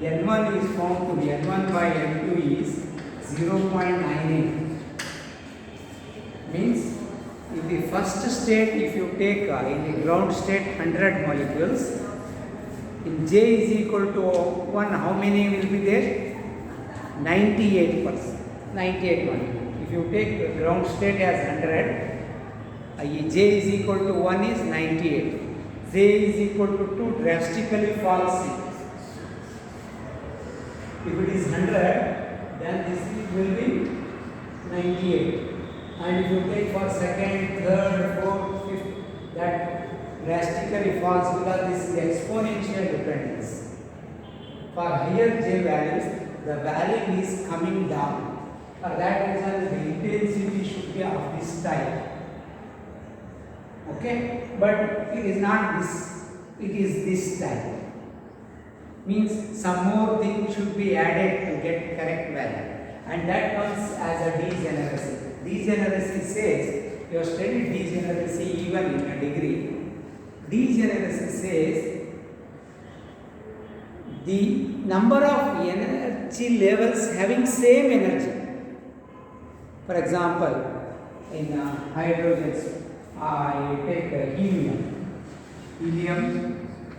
N1 is found to be N1 by N2 is 0.98. Means in the first state, if you take in the ground state 100 molecules, in J is equal to 1, how many will be there? 98%. 98 molecules. If you take the ground state as 100, J is equal to 1 is 98. J is equal to 2 drastically falls. If it is 100, then this will be 98. And if you take for second, third, fourth, fifth, that drastically falls because this is exponential dependence. For higher J values, the value is coming down. For that reason, the intensity should be of this type. Okay, but it is not this, it is this type. Means some more thing should be added to get correct value, and that comes as a degeneracy. Degeneracy says you have studied degeneracy even in a degree. Degeneracy says the number of energy levels having same energy. For example, in hydrogens, I take helium. Helium,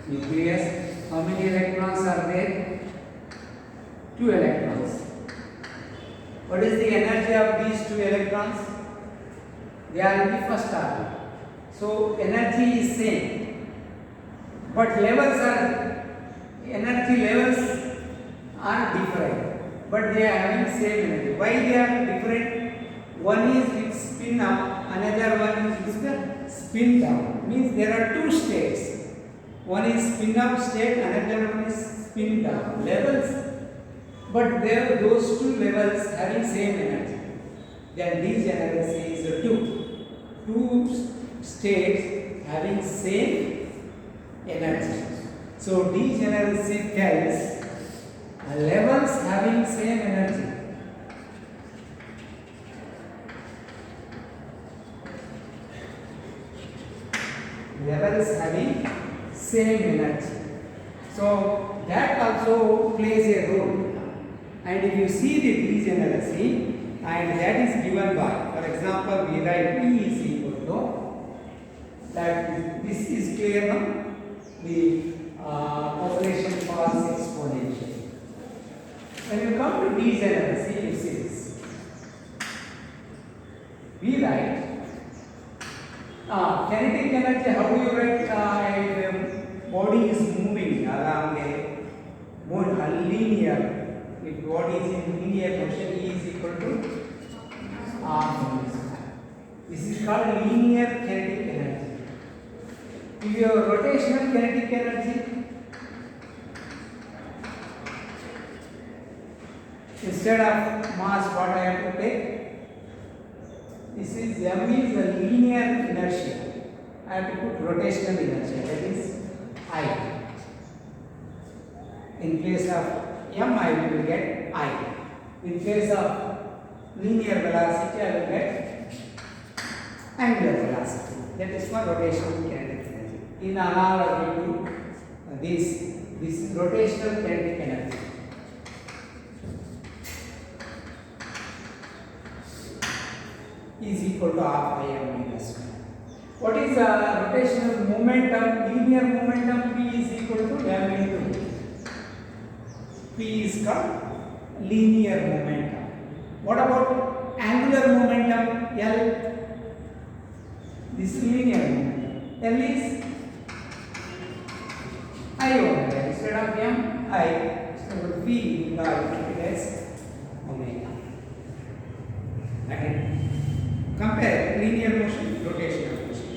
nucleus, how many electrons are there? 2 electrons. What is the energy of these 2 electrons? They are in the first order. So energy is same, but energy levels are different, but they are having same energy. Why they are different? One is with spin up, another one is with the spin down. Means there are 2 states. One is spin up state, another one is spin down. Levels, but there those 2 levels having same energy. Then degeneracy is 2 states having same energy. So degeneracy tells levels having same energy. Levels having same energy. So that also plays a role. And if you see the degeneracy, and that is given by, for example, we write E is equal to, that this is clear now, the population falls exponentially. When you come to degeneracy, you see this. We write kinetic energy. How do you write if body is moving along a linear? If body is in linear motion, E is equal to R square. This is called linear kinetic energy. If you have rotational kinetic energy, instead of mass, what I have to take? This is M is a linear inertia. I have to put rotational inertia, that is I. In place of M, I will get I. In case of linear velocity, I will get angular velocity. That is for rotational kinetic energy. In analogy to this is rotational kinetic energy. Is equal to half I omega square. What is rotational momentum? Linear momentum P is equal to M into P is called linear momentum. What about angular momentum? L. This is linear momentum. L is I omega. Instead of M, I. So P we call it as omega. Right? Compare linear motion, rotational motion.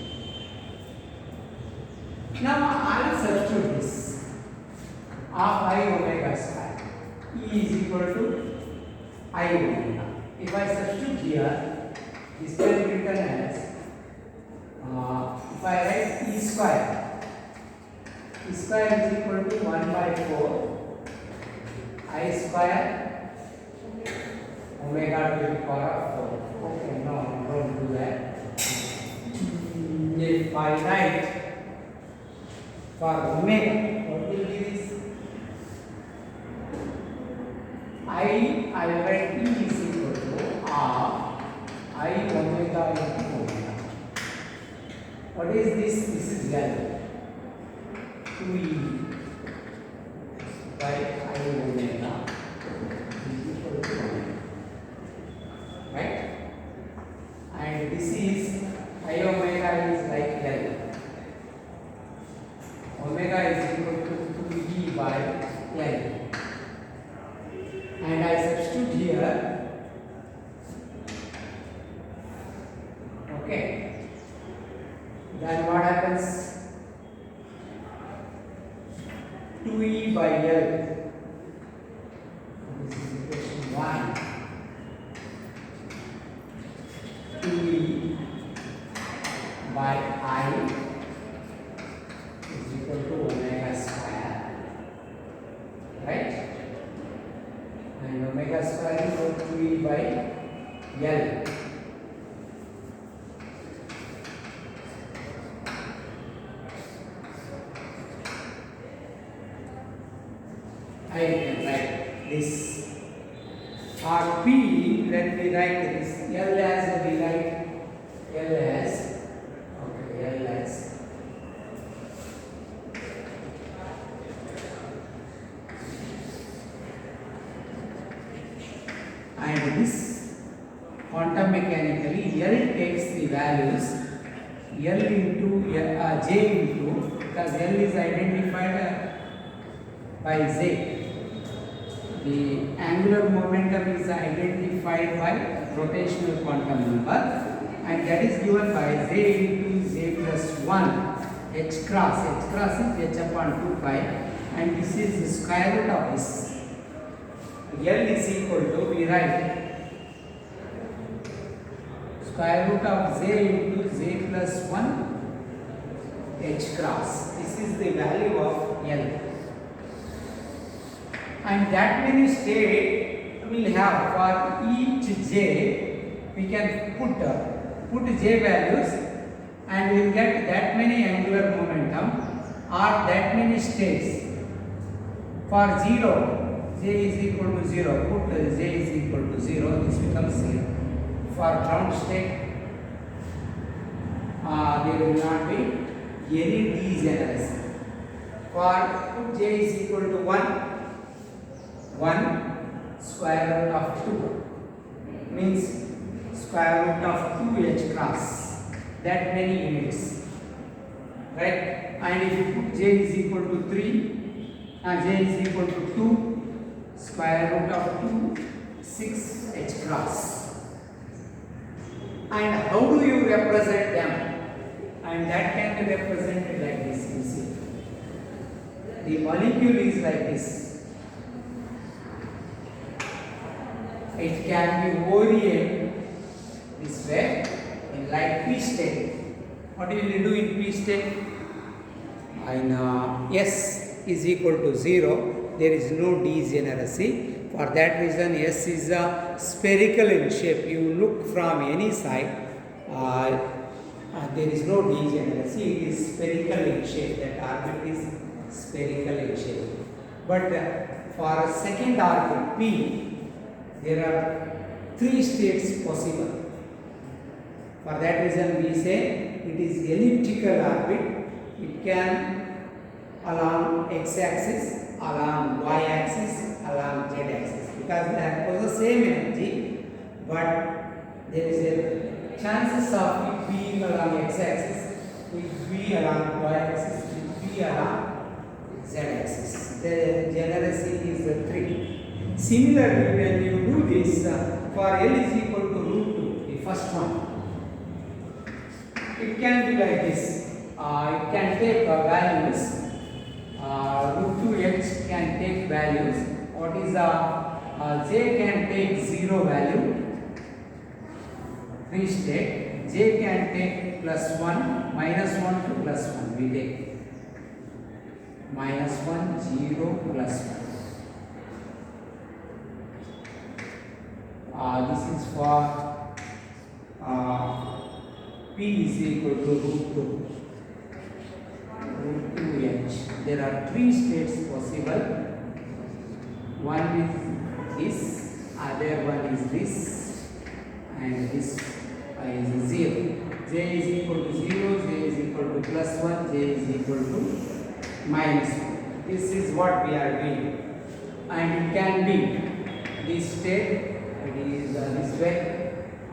Now I will substitute this. Half I omega square. E is equal to I omega. If I substitute here, this can be written as if I write E square is equal to 1 by 4 I square omega to the power of 4. Okay, no, don't do that. If I write for omega, what will be this? I will write E is equal to R I omega into omega. What is this? This is L. 2E by I omega is equal to omega. Right? And this is I omega is like L. Omega is equal to 2E by L. And I substitute here. Okay. Then what happens? 2E by L. This is equation 1. 2E by I is equal to omega square. Right? And omega square is equal to 2E by L. I can write this. Or P, let me write this. L as we write L as, okay, L as and this quantum mechanically L takes the values L into J into, because L is identified by Z. The angular momentum is identified by rotational quantum number, and that is given by Z into Z plus 1 H cross. H cross is H upon 2 pi, and this is the square root of this. L is equal to, we write square root of Z into Z plus 1 H cross. This is the value of L. And that many state will have for each J, we can put J values and we will get that many angular momentum or that many states. For 0, J is equal to 0, put J is equal to 0, this becomes 0. For ground state, there will not be any degeneracy. For put J is equal to 1 square root of 2 means square root of 2H cross, that many units, right? And if you put J is equal to 3 and J is equal to 2, square root of 2 6H cross. And how do you represent them? And that can be represented like this, you see. The molecule is like this. It can be oriented this way in like P state. What will you do in P state? In S is equal to 0, there is no degeneracy. For that reason, S is spherical in shape. You look from any side, there is no degeneracy. It is spherical in shape. That orbit is spherical in shape. But for a second orbit P, there are 3 states possible. For that reason, we say it is elliptical orbit. It can along x-axis, along y-axis, along z-axis, because they have the same energy, but there is a chances of it being along x-axis, it be along y-axis, it be along z-axis. The degeneracy is 3. Similarly, when you do this, for L is equal to root 2, the first one, it can be like this. It can take values. Root 2h can take values. What is J can take 0 value, free state. J can take plus 1, minus 1 to plus 1. We take minus 1, 0, plus 1. This is for P is equal to root 2h. There are 3 states possible. One is this, other one is this, and this is 0. J is equal to 0, J is equal to plus 1, J is equal to minus 1. This is what we are doing, and it can be this state, it is this way,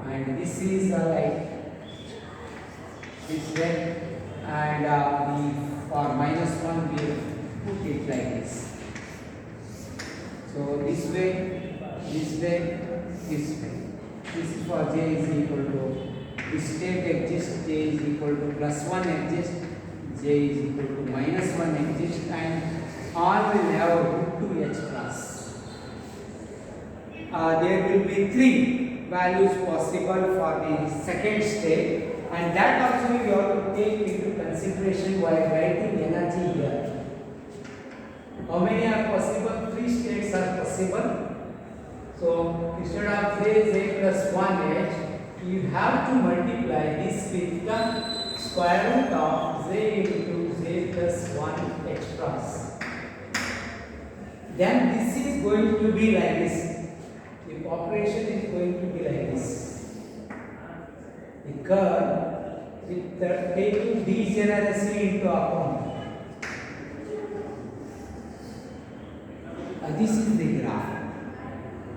and this is like this way, and for minus 1 we put it like this. So this way, this way, this way. This is for J is equal to this state exists, J is equal to plus 1 exists, J is equal to minus 1 exists, and all will have root 2h plus. There will be 3 values possible for the second state, and that also you have to take into consideration while writing energy here. How many are possible? 3 states are possible. So instead of J plus 1h, you have to multiply this with the square root of J into J plus 1h cross. Then this is going to be like this. The operation is going to be like this. The curve with taking degeneracy into account. This is the graph.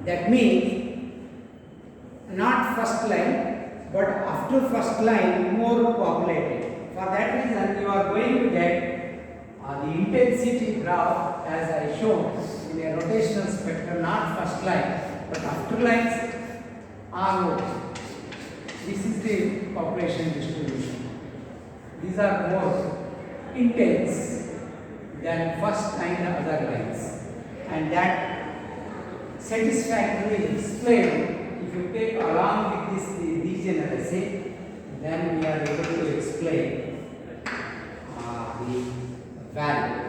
That means not first line, but after first line more populated. For that reason, you are going to get the intensity graph as I showed in a rotational spectrum, not first line, but after lines are low. This is the population distribution. These are more intense than first and other lines, and that satisfactorily explained. If you take along with this degeneracy, then we are able to explain the value.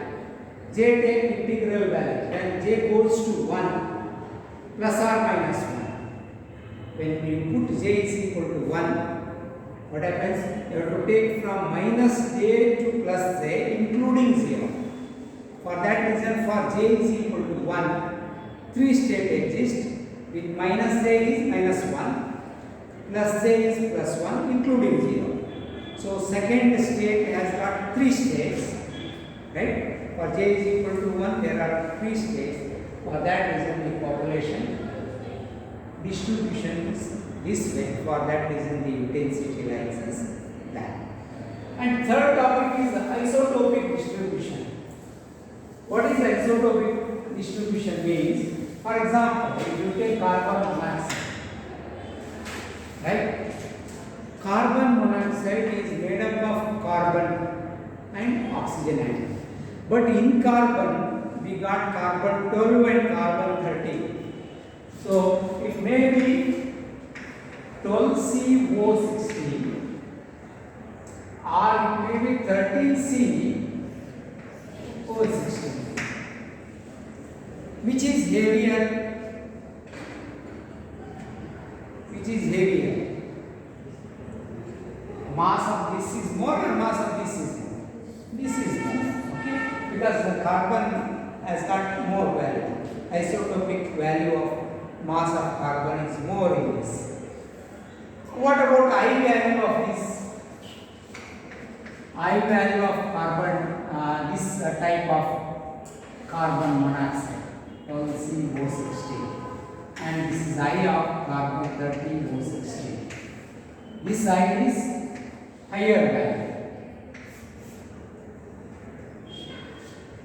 J take integral value, then J goes to 1 plus or minus 1. When we put J is equal to 1, what happens? You have to take from minus J to plus J including 0. For that reason, for J is equal to 1, 3 states exist. With minus J is minus 1, plus J is plus 1 including 0. So second state has got 3 states, right? For J is equal to 1, there are 3 states. For that reason, the population distribution is this way. For that reason, the intensity lines is that. And third topic is isotopic distribution. What is isotopic distribution means? For example, if you take carbon monoxide, right? Carbon monoxide is made up of carbon and oxygen atom. But in carbon, we got carbon 12 and carbon 13. So it may be 12CO16 or it may be 13CO16. Which is heavier? Which is heavier? Mass of this is more or mass of this is more? This is more, okay? Because the carbon has got more value. Isotopic value of mass of carbon is more in this. What about I value of this? I value of carbon, this type of carbon monoxide. CO16, and this is I of carbon 13O16. This I is higher value,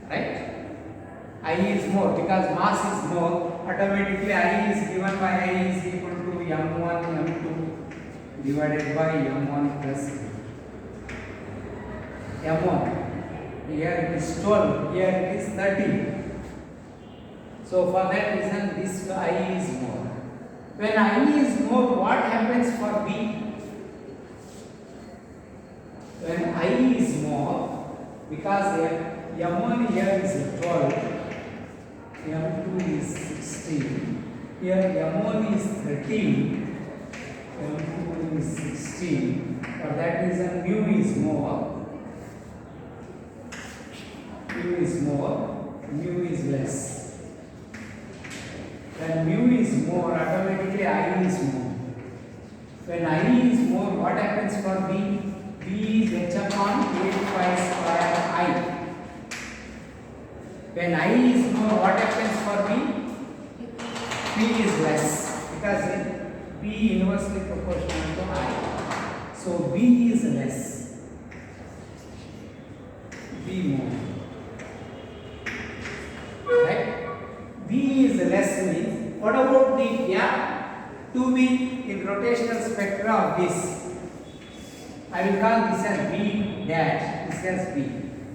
right? I is more because mass is more. Automatically I is given by I is equal to m1 m2 divided by m1 plus m1. Here it is 12, here it is 13. So for that reason, this I is more. When I is more, what happens for B? When I is more, because M1 here is 12, M2 is 16, here M1 is 13, M2 is 16. For that reason, mu is more. Mu is more, mu is less. When when mu is more, automatically I is more. When I is more, what happens for B? B is h upon 8 pi square I. When I is more, what happens for B? P is less because P inversely proportional to I. So B is less. B more. Right? B is less means, what about the gap to be in rotational spectra of this? I will call this as B dash, this as B.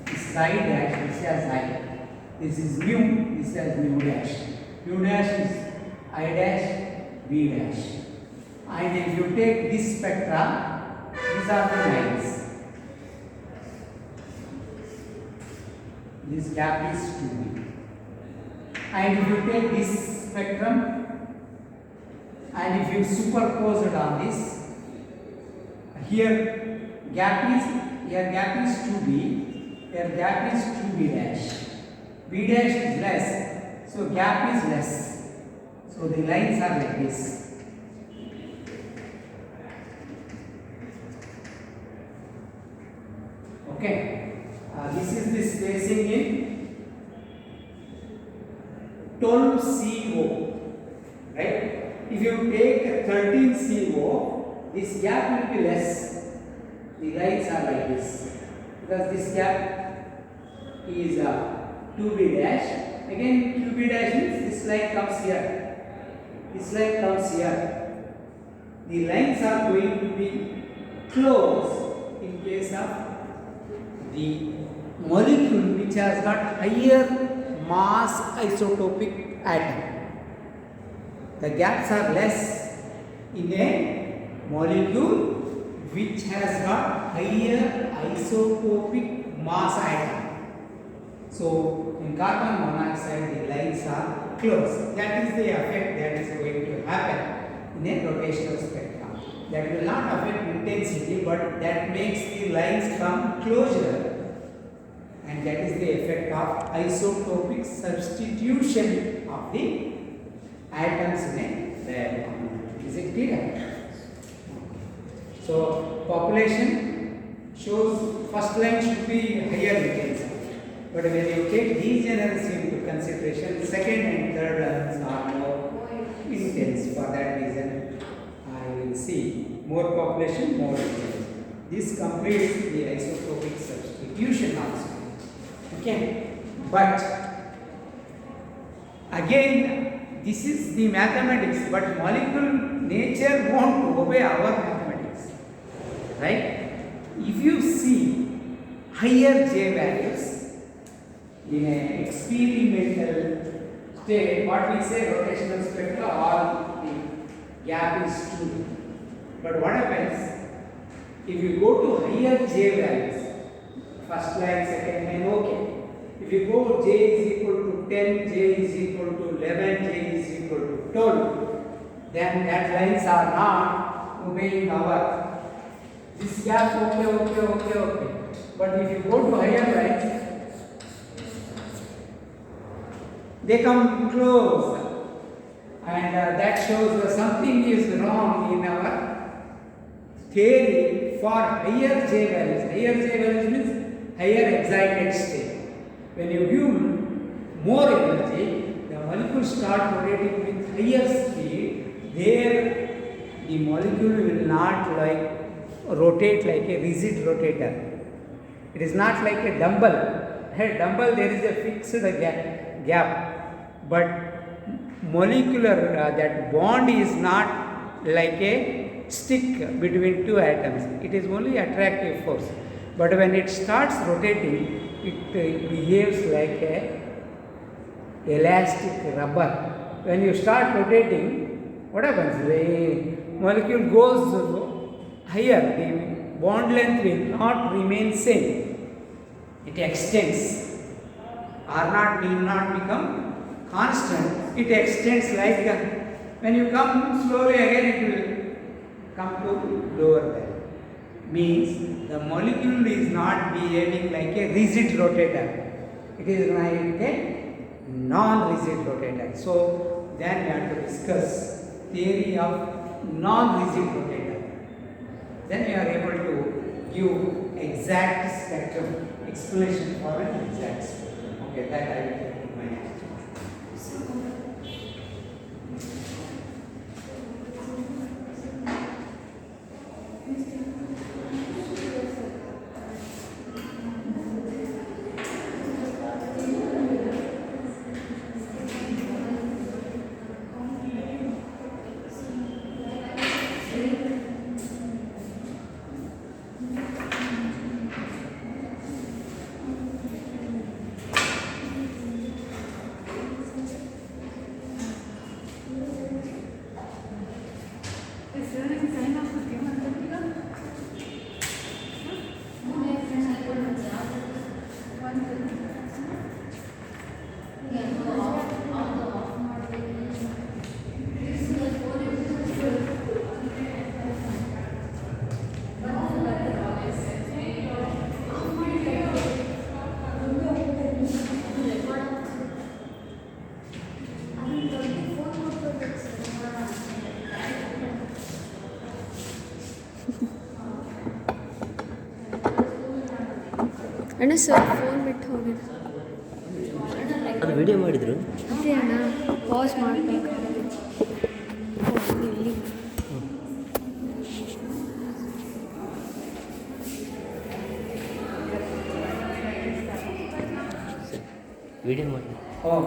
This is I dash, this as I. This is mu, this as mu dash. Mu dash is I dash, B dash. And if you take this spectra, these are the lines. This gap is 2B. And if you take this spectrum and if you superpose it on this, here gap is 2B, here gap is 2B dash. B dash is less, so gap is less. So the lines are like this. Okay, this is the spacing in 12 CO, right? If you take 13 CO, this gap will be less. The lines are like this because this gap is 2B dash. Again 2B dash means this line comes here. This line comes here. The lines are going to be close in case of the molecule which has got higher mass isotopic atom. The gaps are less in a molecule which has got higher isotopic mass atom. So in carbon monoxide the lines are close. That is the effect that is going to happen in a rotational spectrum. That will not affect intensity, but that makes the lines come closer, and that is the effect of isotopic substitution of the atoms in a diagram. Is it clear? So population shows first line should be higher intensity, but when you take degeneracy into consideration, second and third lines are more intense. For that reason, I will see more population, more intensity. This completes the isotopic substitution also. Okay, but again, this is the mathematics, but molecule nature won't obey our mathematics, right? If you see higher J values in an experimental state, what we say rotational spectra, all the gap is 2. But what happens if you go to higher J values, first line, second line, okay. If you go J is equal to 10, J is equal to 11, J is equal to 12, then that lines are not obeying our this gap. Okay. But if you go to higher lines, they come close, and that shows that something is wrong in our theory for higher J values. Higher J values means higher excited state. When you give more energy, the molecules start rotating with higher speed. There, the molecule will not rotate like a rigid rotator. It is not like a dumbbell. Hey, dumbbell there is a fixed gap, but molecular that bond is not like a stick between two atoms. It is only attractive force. But when it starts rotating, it behaves like a elastic rubber. When you start rotating, what happens? The molecule goes higher. The bond length will not remain same. It extends. R naught will not become constant. It extends like when you come slowly again, it will come to lower value. Means the molecule is not behaving like a rigid rotator. It is like a non-rigid rotator. So then we have to discuss theory of non-rigid rotator. Then we are able to give exact spectrum explanation for an exact spectrum. Okay, that I will take in my next class. ಅಣ್ಣ sir phone ಬಿಟ್ಟು ಹೋಗಿದ್ರು. ಅದು video ಮಾಡಿದ್ರು. ಅದೇ ಅಣ್ಣ pass ಮಾಡಬೇಕು. Video ಮಾಡಿ. Oh.